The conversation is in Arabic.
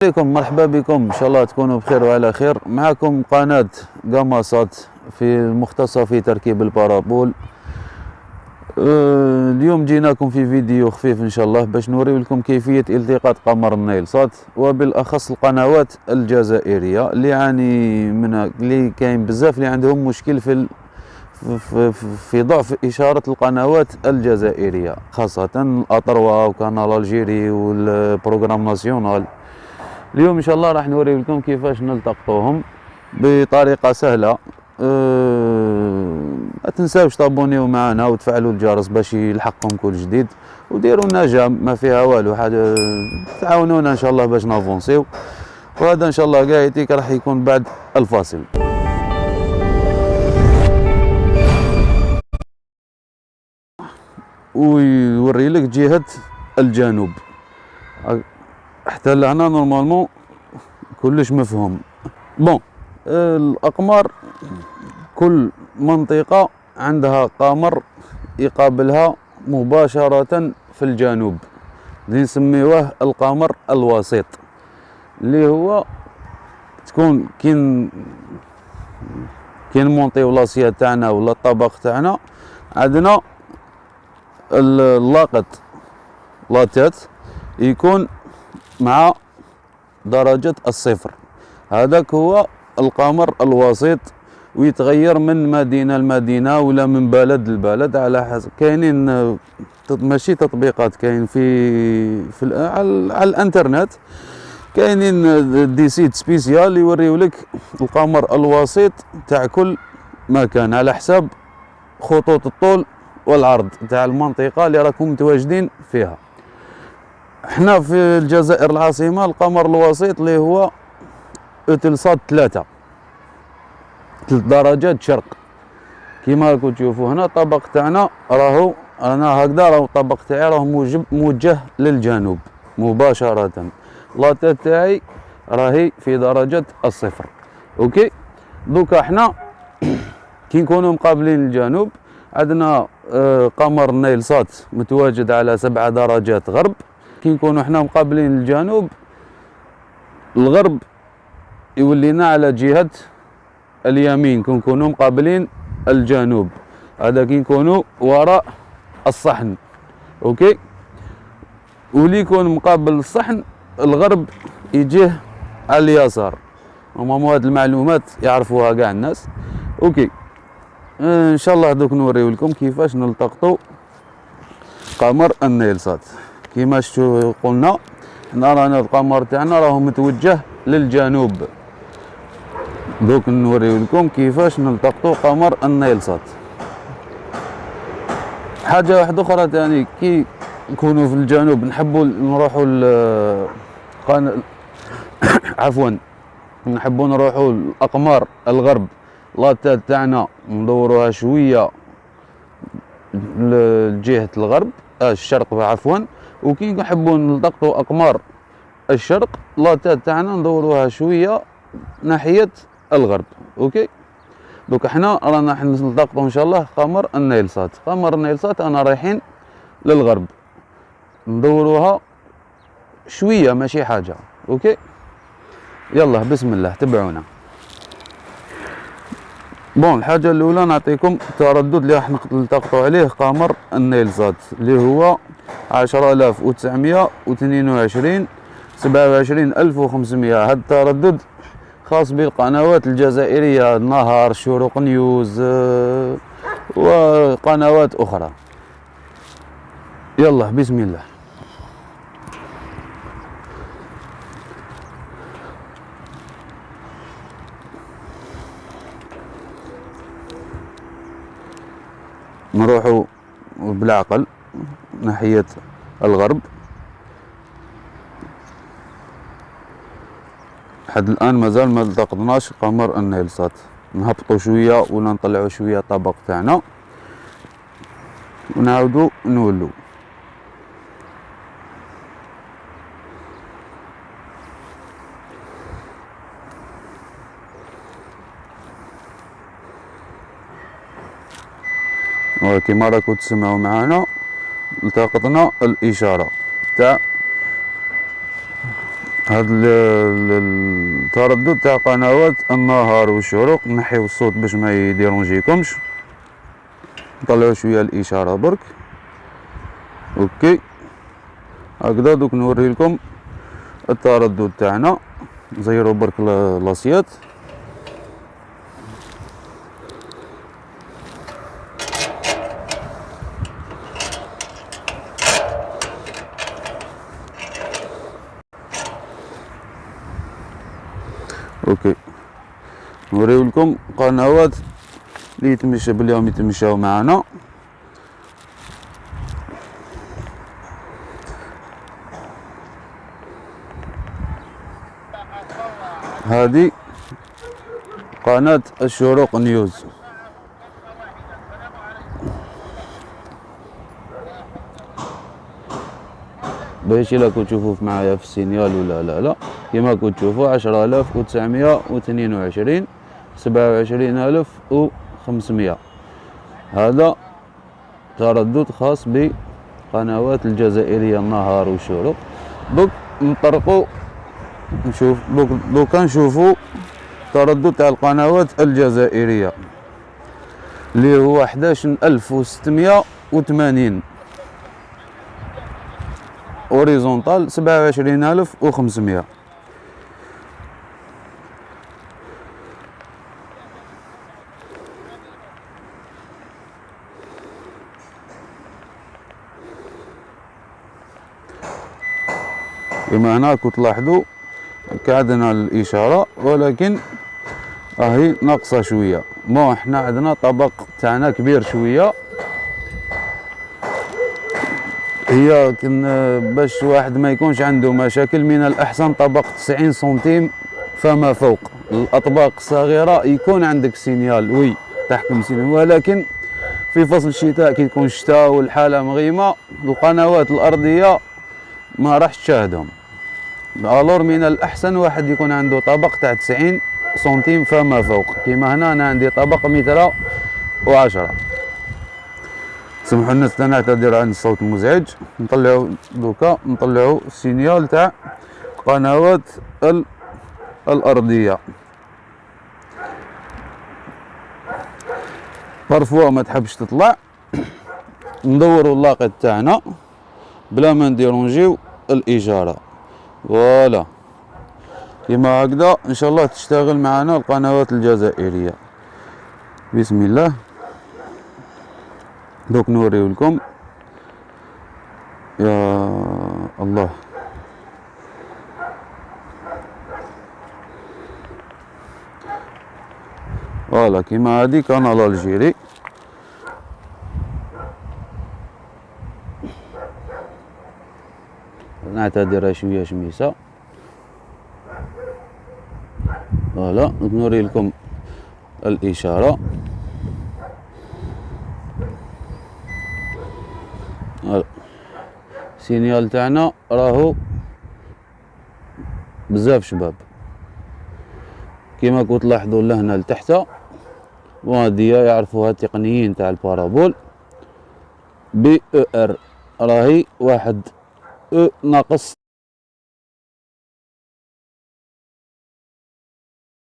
عليكم، مرحبا بكم. ان شاء الله تكونوا بخير وعلى خير. معكم قناة قمصات في المختصة في تركيب البارابول. اليوم جيناكم في فيديو خفيف ان شاء الله باش نوريو لكم كيفية التقاط قمر النايلسات، وبالاخص القنوات الجزائرية اللي كاين بزاف اللي عندهم مشكل في ضعف إشارة القنوات الجزائرية، خاصة الأطروة وكانال الجيري والبروغرام ناسيونال. اليوم ان شاء الله راح نوري لكم كيفاش نلتقطوهم بطريقه سهله. ما تنساوش تابونيو معنا وتفعلوا الجرس باش يلحقكم كل جديد، وديروا لنا جام، ما فيها والو حاجه، تعاونونا ان شاء الله باش نافونسيو. وهذا ان شاء الله قايتك راح يكون بعد الفاصل. ويوري لك جهه الجنوب، حتى لهنا نورمالمون كلش مفهوم. بون، الأقمار كل منطقة عندها قمر يقابلها مباشرة في الجنوب، اللي نسميوه القمر الوسيط، اللي هو تكون كين مونطيو لاسيا تاعنا ولا الطبق تاعنا، عندنا اللاقط لاتات يكون مع درجة الصفر. هذاك هو القمر الوسيط، ويتغير من مدينة لمدينة ولا من بلد لبلد على حسب. كاينين ماشي تطبيقات، كاين على الانترنت كاينين دي سيت سبيسيال يوريو لك القمر الوسيط تاع كل مكان على حساب خطوط الطول والعرض تاع المنطقة اللي راكم متواجدين فيها. احنا في الجزائر العاصمة القمر الوسيط اللي هو اوتلسات 3 درجات شرق. كيما راكم تشوفوا هنا الطبق تاعنا رانا هكذا، راهو الطبق تاعي راه موجه للجنوب مباشرة. لاطات تاعي راهي في درجة الصفر. اوكي، دوكا احنا كي نكونوا مقابلين الجنوب عندنا قمر نايلسات متواجد على 7 درجات غرب. كي نكونوا احنا مقابلين الجنوب، الغرب يولينا على جهة اليمين، كي نكونوا مقابلين الجنوب. هذا كي نكونوا وراء الصحن. اوكي، واللي يكون مقابل الصحن الغرب يجيه على اليسار. هما هاد المعلومات يعرفوها كاع الناس. اوكي، ان شاء الله دوك نوريو لكم كيفاش نلتقطوا قمر النايلسات. كيما شتو قلنا حنا رانا القمر تاعنا راهو متوجه للجنوب. دوك نوريو لكم كيفاش نلتقطوا قمر النايلسات. حاجه واحده اخرى ثاني، كي نكونوا في الجنوب نحبوا نروحوا عفوا نحبوا نروحوا الاقمار الغرب، لاطات تاعنا ندوروها شويه لجهه الغرب، الشرق عفوا. وكي نحبوا نلتقطوا اقمار الشرق، لاطات تاعنا ندوروها شويه ناحيه الغرب. اوكي، دوك احنا رانا نلتقطوا ان شاء الله قمر النايلسات. قمر النايلسات انا رايحين للغرب، ندوروها شويه ماشي حاجه. اوكي، يلا بسم الله تبعونا. بون، الحاجه الاولى نعطيكم التردد اللي راح نلتقطوا عليه قمر النايلسات، اللي هو 10922 27500. هذا التردد خاص بالقنوات الجزائريه، النهار، شروق نيوز، وقنوات اخرى. يلا بسم الله. نروحوا بالعقل ناحية الغرب. لحد الآن مازال ما التقطناش قمر النايلسات. نهبطوا شوية ولا نطلعوا شوية الطبق تاعنا ونعاودوا نولوا. وكما راكم تسمعوا معنا التقطنا الإشارة تاع هاد التردد تاع قنوات النهار والشروق، نحيو الصوت باش ما يديرونجيكمش، نطلعو شويه الاشاره برك. اوكي هكذا. دوك نوري لكم التردد تاعنا، نزيرو برك لاسيات. اوكي نوريو لكم قنوات اللي يتمشى باليوم يتمشاو معنا. هذه قناة الشروق نيوز. باش الا كنتو تشوفوا معايا في السينيال ولا لا كيما كنتو تشوفوا 10922 27500. هذا تردد خاص بقنوات الجزائرية النهار والشروق. دوك نطرقوا نشوف دوكا نشوفوا تردد تاع القنوات الجزائرية اللي هو 11680 اوريزونتال 27500. كما هنا كنت تلاحظوا كعدنا الاشاره، ولكن راهي ناقصه شويه. بون احنا عندنا طبق تاعنا كبير شويه، هي باش واحد ما يكونش عنده مشاكل من الاحسن طبق 90 سنتيم فما فوق. الاطباق الصغيره يكون عندك سينيال تحكم سينيال، ولكن في فصل الشتاء كي تكون الشتاء والحاله مغيمه القنوات الارضيه ما راح تشاهدهم. الور من الاحسن واحد يكون عنده طبق تاع 90 سنتيم فما فوق. كيما هنا انا عندي طبق 110. سمحوا لنا نعتذر عن الصوت المزعج. نطلعوا دوكا نطلعوا السينيال تاع قنوات الارضيه. بارفوا ما تحبش تطلع، ندوروا اللاقط تاعنا بلا ما نديرونجيو الاشاره. فوالا كيما هكذا ان شاء الله تشتغل معنا القنوات الجزائريه. بسم الله. دوك نوريو لكم. يا الله فوالا كيما هادي كانال الجيري. نعتذر شويه شميسه. فوالا نوري لكم الاشاره. السينيال تاعنا راهو بزاف شباب كيما كنت تلاحظوا لهنا لتحت. وهادي يعرفوها التقنيين تاع البارابول بي او ار، راهي واحد او ناقص